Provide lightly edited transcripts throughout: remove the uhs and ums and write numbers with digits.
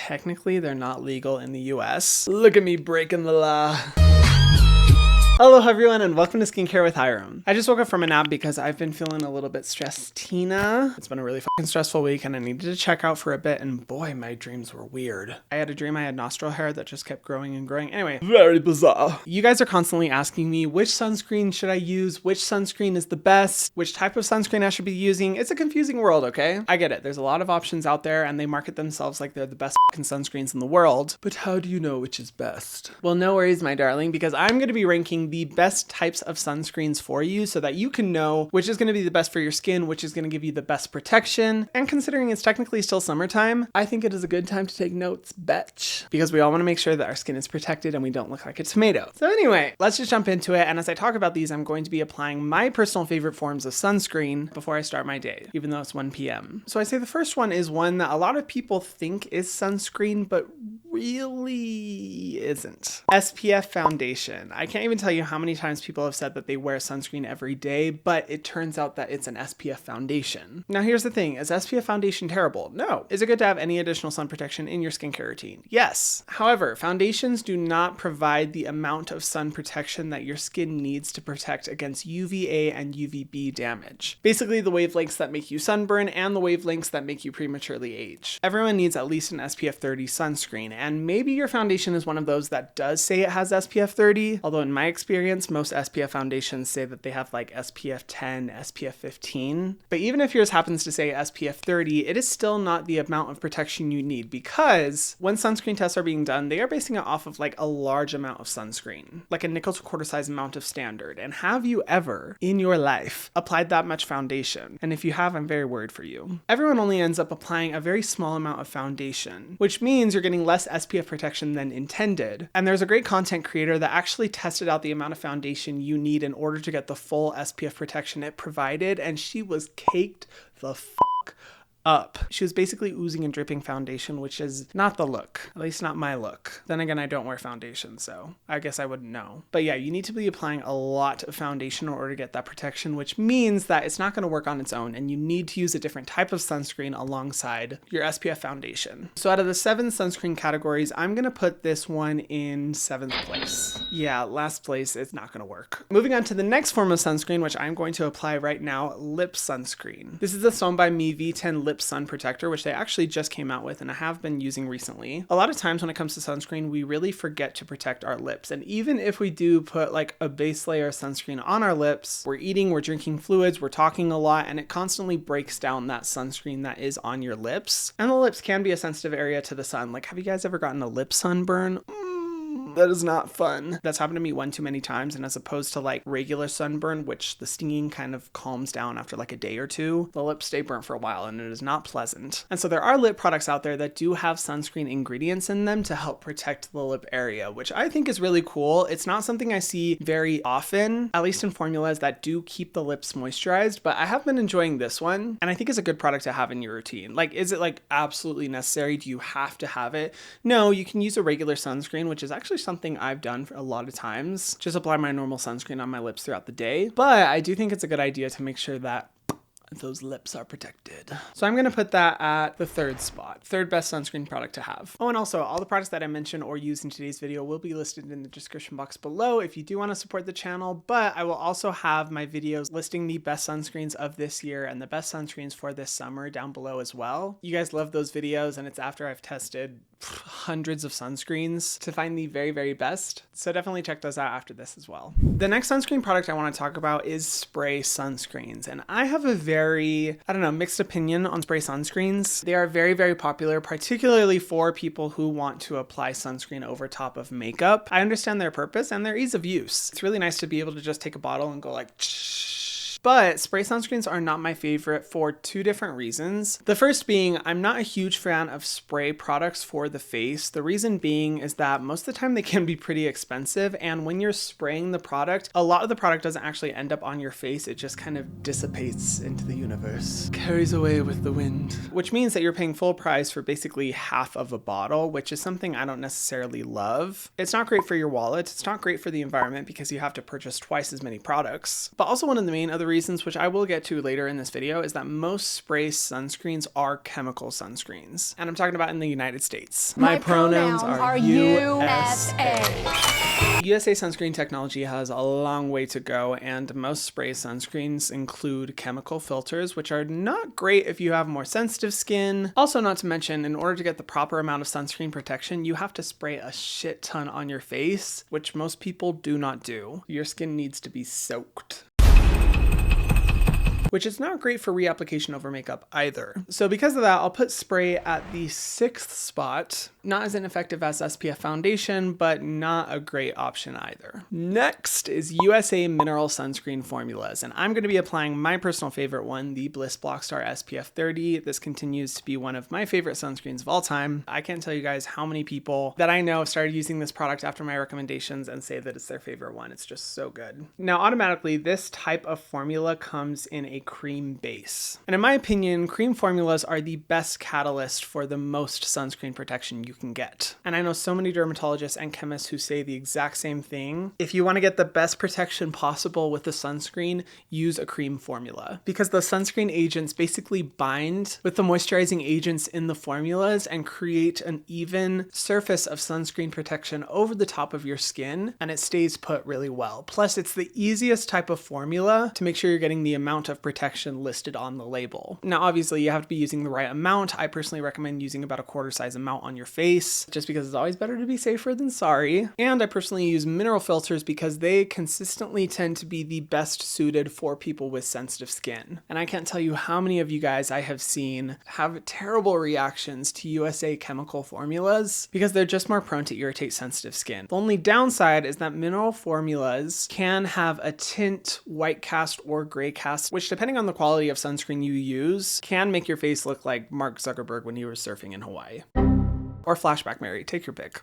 technically they're not legal in the US. Look at me breaking the law. Hello everyone and welcome to Skincare with Hyram. I just woke up from a nap because I've been feeling a little bit stressed, Tina. It's been a really fucking stressful week and I needed to check out for a bit, and boy, my dreams were weird. I had a dream I had nostril hair that just kept growing and growing. Anyway, very bizarre. You guys are constantly asking me which sunscreen should I use, which sunscreen is the best, which type of sunscreen I should be using. It's a confusing world, okay? I get it. There's a lot of options out there and they market themselves like they're the best fucking sunscreens in the world. But how do you know which is best? Well, no worries, my darling, because I'm going to be ranking the best types of sunscreens for you so that you can know which is going to be the best for your skin, which is going to give you the best protection. And considering it's technically still summertime, I think it is a good time to take notes, betch, because we all want to make sure that our skin is protected and we don't look like a tomato. So anyway, let's just jump into it. And as I talk about these, I'm going to be applying my personal favorite forms of sunscreen before I start my day, even though it's 1 p.m. So I say the first one is one that a lot of people think is sunscreen, but really isn't. SPF Foundation. I can't even tell you how many times people have said that they wear sunscreen every day, but it turns out that it's an SPF foundation. Now here's the thing, is SPF foundation terrible? No. Is it good to have any additional sun protection in your skincare routine? Yes. However, foundations do not provide the amount of sun protection that your skin needs to protect against UVA and UVB damage. Basically the wavelengths that make you sunburn and the wavelengths that make you prematurely age. Everyone needs at least an SPF 30 sunscreen, and maybe your foundation is one of those that does say it has SPF 30, although in my experience, most SPF foundations say that they have like SPF 10, SPF 15. But even if yours happens to say SPF 30, it is still not the amount of protection you need, because when sunscreen tests are being done, they are basing it off of like a large amount of sunscreen, like a nickel to quarter size amount of standard. And have you ever in your life applied that much foundation? And if you have, I'm very worried for you. Everyone only ends up applying a very small amount of foundation, which means you're getting less SPF protection than intended. And there's a great content creator that actually tested out the amount of foundation you need in order to get the full SPF protection it provided, and she was caked the fuck up. She was basically oozing and dripping foundation, which is not the look, at least not my look. Then again, I don't wear foundation, so I guess I wouldn't know. But yeah, you need to be applying a lot of foundation in order to get that protection, which means that it's not going to work on its own and you need to use a different type of sunscreen alongside your SPF foundation. So out of the 7 sunscreen categories, I'm going to put this one in 7th place. Yeah, last place, it's not going to work. Moving on to the next form of sunscreen, which I'm going to apply right now, lip sunscreen. This is the Sewn by Me V10 Lip Sun Protector, which they actually just came out with and I have been using recently. A lot of times when it comes to sunscreen, we really forget to protect our lips. And even if we do put like a base layer of sunscreen on our lips, we're eating, we're drinking fluids, we're talking a lot, and it constantly breaks down that sunscreen that is on your lips. And the lips can be a sensitive area to the sun. Like, have you guys ever gotten a lip sunburn? That is not fun. That's happened to me one too many times, and as opposed to like regular sunburn, which the stinging kind of calms down after like a day or two, the lips stay burnt for a while and it is not pleasant. And so there are lip products out there that do have sunscreen ingredients in them to help protect the lip area, which I think is really cool. It's not something I see very often, at least in formulas that do keep the lips moisturized, but I have been enjoying this one and I think it's a good product to have in your routine. Like, is it like absolutely necessary? Do you have to have it? No, you can use a regular sunscreen, which is actually something I've done for a lot of times. Just apply my normal sunscreen on my lips throughout the day. But I do think it's a good idea to make sure that those lips are protected. So I'm going to put that at the 3rd spot. 3rd best sunscreen product to have. Oh, and also all the products that I mentioned or used in today's video will be listed in the description box below if you do want to support the channel, but I will also have my videos listing the best sunscreens of this year and the best sunscreens for this summer down below as well. You guys love those videos, and it's after I've tested hundreds of sunscreens to find the very, very best. So definitely check those out after this as well. The next sunscreen product I want to talk about is spray sunscreens. And I have a very, mixed opinion on spray sunscreens. They are very, very popular, particularly for people who want to apply sunscreen over top of makeup. I understand their purpose and their ease of use. It's really nice to be able to just take a bottle and go like, But spray sunscreens are not my favorite for 2 different reasons. The first being, I'm not a huge fan of spray products for the face. The reason being is that most of the time they can be pretty expensive, and when you're spraying the product, a lot of the product doesn't actually end up on your face. It just kind of dissipates into the universe, carries away with the wind, which means that you're paying full price for basically half of a bottle, which is something I don't necessarily love. It's not great for your wallet. It's not great for the environment because you have to purchase twice as many products. But also one of the main other reasons, which I will get to later in this video, is that most spray sunscreens are chemical sunscreens. And I'm talking about in the United States. My pronouns are USA. USA sunscreen technology has a long way to go, and most spray sunscreens include chemical filters, which are not great if you have more sensitive skin. Also, not to mention, in order to get the proper amount of sunscreen protection, you have to spray a shit ton on your face, which most people do not do. Your skin needs to be soaked, which is not great for reapplication over makeup either. So because of that, I'll put spray at the 6th spot. Not as ineffective as SPF Foundation, but not a great option either. Next is USA Mineral Sunscreen Formulas, and I'm gonna be applying my personal favorite one, the Bliss Blockstar SPF 30. This continues to be one of my favorite sunscreens of all time. I can't tell you guys how many people that I know have started using this product after my recommendations and say that it's their favorite one. It's just so good. Now, automatically, this type of formula comes in a cream base. And in my opinion, cream formulas are the best catalyst for the most sunscreen protection you can get. And I know so many dermatologists and chemists who say the exact same thing. If you want to get the best protection possible with the sunscreen, use a cream formula, because the sunscreen agents basically bind with the moisturizing agents in the formulas and create an even surface of sunscreen protection over the top of your skin, and it stays put really well. Plus, it's the easiest type of formula to make sure you're getting the amount of protection listed on the label. Now, obviously, you have to be using the right amount. I personally recommend using about a quarter size amount on your face, just because it's always better to be safer than sorry. And I personally use mineral filters because they consistently tend to be the best suited for people with sensitive skin. And I can't tell you how many of you guys I have seen have terrible reactions to USA chemical formulas because they're just more prone to irritate sensitive skin. The only downside is that mineral formulas can have a tint, white cast, or gray cast, which, depending on the quality of sunscreen you use, can make your face look like Mark Zuckerberg when he was surfing in Hawaii. Or Flashback Mary, take your pick.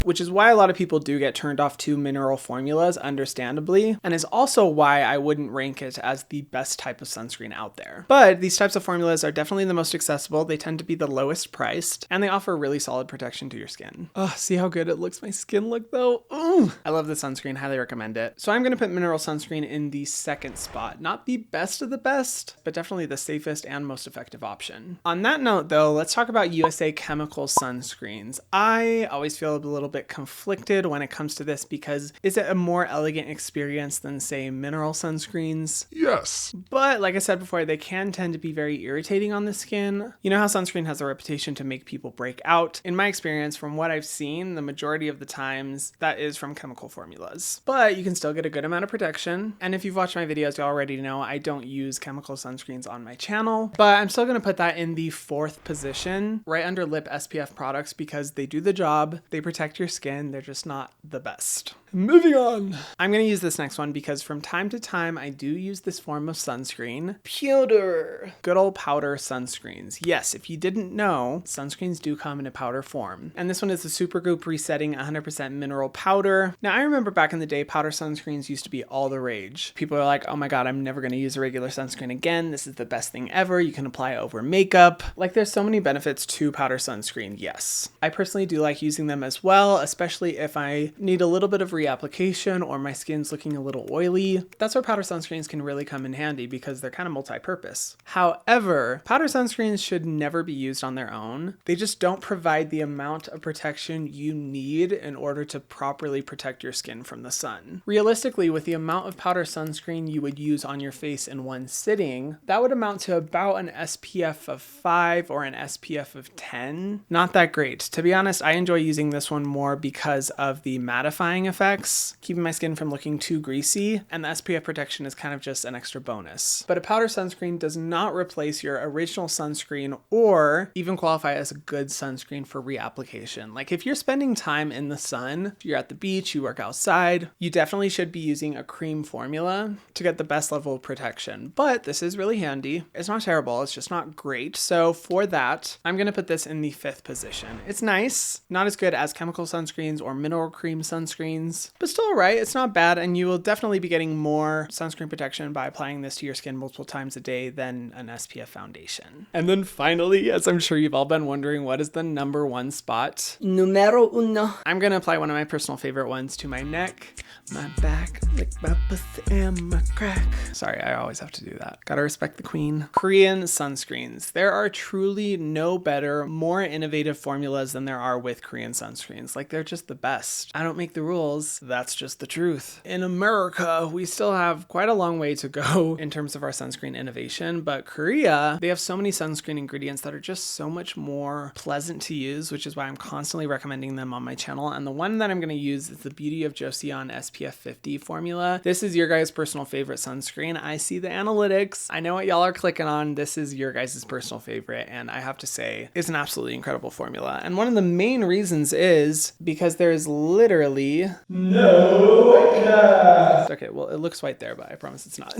Which is why a lot of people do get turned off to mineral formulas, understandably, and is also why I wouldn't rank it as the best type of sunscreen out there. But these types of formulas are definitely the most accessible, they tend to be the lowest priced, and they offer really solid protection to your skin. Oh, see how good it looks my skin look though? Ooh. I love this sunscreen, highly recommend it. So I'm gonna put mineral sunscreen in the 2nd spot. Not the best of the best, but definitely the safest and most effective option. On that note though, let's talk about USA Chemical Sunscreens. I always feel a little bit conflicted when it comes to this, because is it a more elegant experience than, say, mineral sunscreens? Yes. But like I said before, they can tend to be very irritating on the skin. You know how sunscreen has a reputation to make people break out? In my experience, from what I've seen, the majority of the times that is from chemical formulas. But you can still get a good amount of protection. And if you've watched my videos, you already know I don't use chemical sunscreens on my channel, but I'm still gonna put that in the 4th position, right under lip SPF products, because they do the job, they protect your skin, they're just not the best. Moving on. I'm gonna use this next one because from time to time I do use this form of sunscreen. Powder. Good old powder sunscreens. Yes, if you didn't know, sunscreens do come in a powder form. And this one is the Supergoop Resetting 100% Mineral Powder. Now, I remember back in the day, powder sunscreens used to be all the rage. People are like, oh my god, I'm never gonna use a regular sunscreen again. This is the best thing ever. You can apply it over makeup. Like, there's so many benefits to powder sunscreen, yes. I personally do like using them as well, especially if I need a little bit of reapplication or my skin's looking a little oily. That's where powder sunscreens can really come in handy because they're kind of multi-purpose. However, powder sunscreens should never be used on their own. They just don't provide the amount of protection you need in order to properly protect your skin from the sun. Realistically, with the amount of powder sunscreen you would use on your face in one sitting, that would amount to about an SPF of 5 or an SPF of 10. Not that great. To be honest, I enjoy using this one more because of the mattifying effects, keeping my skin from looking too greasy, and the SPF protection is kind of just an extra bonus. But a powder sunscreen does not replace your original sunscreen or even qualify as a good sunscreen for reapplication. Like, if you're spending time in the sun, you're at the beach, you work outside, you definitely should be using a cream formula to get the best level of protection. But this is really handy. It's not terrible, it's just not great. So for that, I'm gonna put this in the 5th position. It's nice, not as good as chemical sunscreens or mineral cream sunscreens, sunscreens. But still alright, it's not bad, and you will definitely be getting more sunscreen protection by applying this to your skin multiple times a day than an SPF foundation. And then finally, as I'm sure you've all been wondering, what is the number one spot? Numero uno. I'm gonna apply one of my personal favorite ones to my neck, my back, like my pussy and my crack. Sorry, I always have to do that. Gotta respect the queen. Korean sunscreens. There are truly no better, more innovative formulas than there are with Korean sunscreens. Like, they're just the best. I don't make the rules. That's just the truth. In America, we still have quite a long way to go in terms of our sunscreen innovation, but Korea, they have so many sunscreen ingredients that are just so much more pleasant to use, which is why I'm constantly recommending them on my channel. And the one that I'm going to use is the Beauty of Joseon SPF 50 formula. This is your guys' personal favorite sunscreen. I see the analytics. I know what y'all are clicking on. This is your guys' personal favorite, and I have to say, it's an absolutely incredible formula. And one of the main reasons is because there is literally no white cast. Okay, well, it looks white there, but I promise it's not.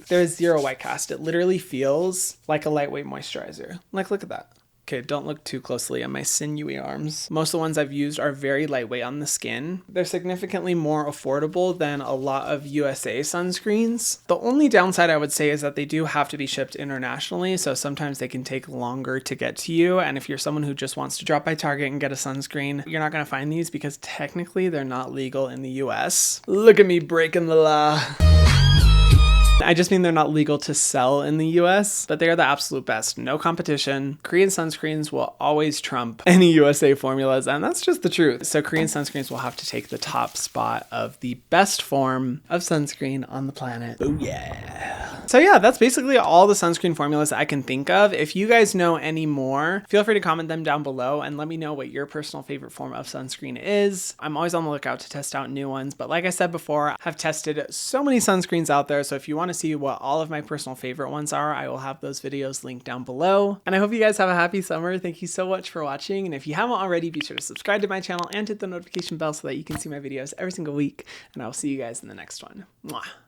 There is zero white cast. It literally feels like a lightweight moisturizer. Like, look at that. Okay, don't look too closely at my sinewy arms. Most of the ones I've used are very lightweight on the skin. They're significantly more affordable than a lot of USA sunscreens. The only downside I would say is that they do have to be shipped internationally, so sometimes they can take longer to get to you. And if you're someone who just wants to drop by Target and get a sunscreen, you're not gonna find these because technically they're not legal in the US. Look at me breaking the law. I just mean they're not legal to sell in the US, but they are the absolute best. No competition. Korean sunscreens will always trump any USA formulas, and that's just the truth. So Korean sunscreens will have to take the top spot of the best form of sunscreen on the planet. Oh yeah. So yeah, that's basically all the sunscreen formulas I can think of. If you guys know any more, feel free to comment them down below and let me know what your personal favorite form of sunscreen is. I'm always on the lookout to test out new ones, but like I said before, I've tested so many sunscreens out there, so if you want to see what all of my personal favorite ones are, I will have those videos linked down below. And I hope you guys have a happy summer. Thank you so much for watching, and if you haven't already, be sure to subscribe to my channel and hit the notification bell so that you can see my videos every single week, and I will see you guys in the next one. Mwah.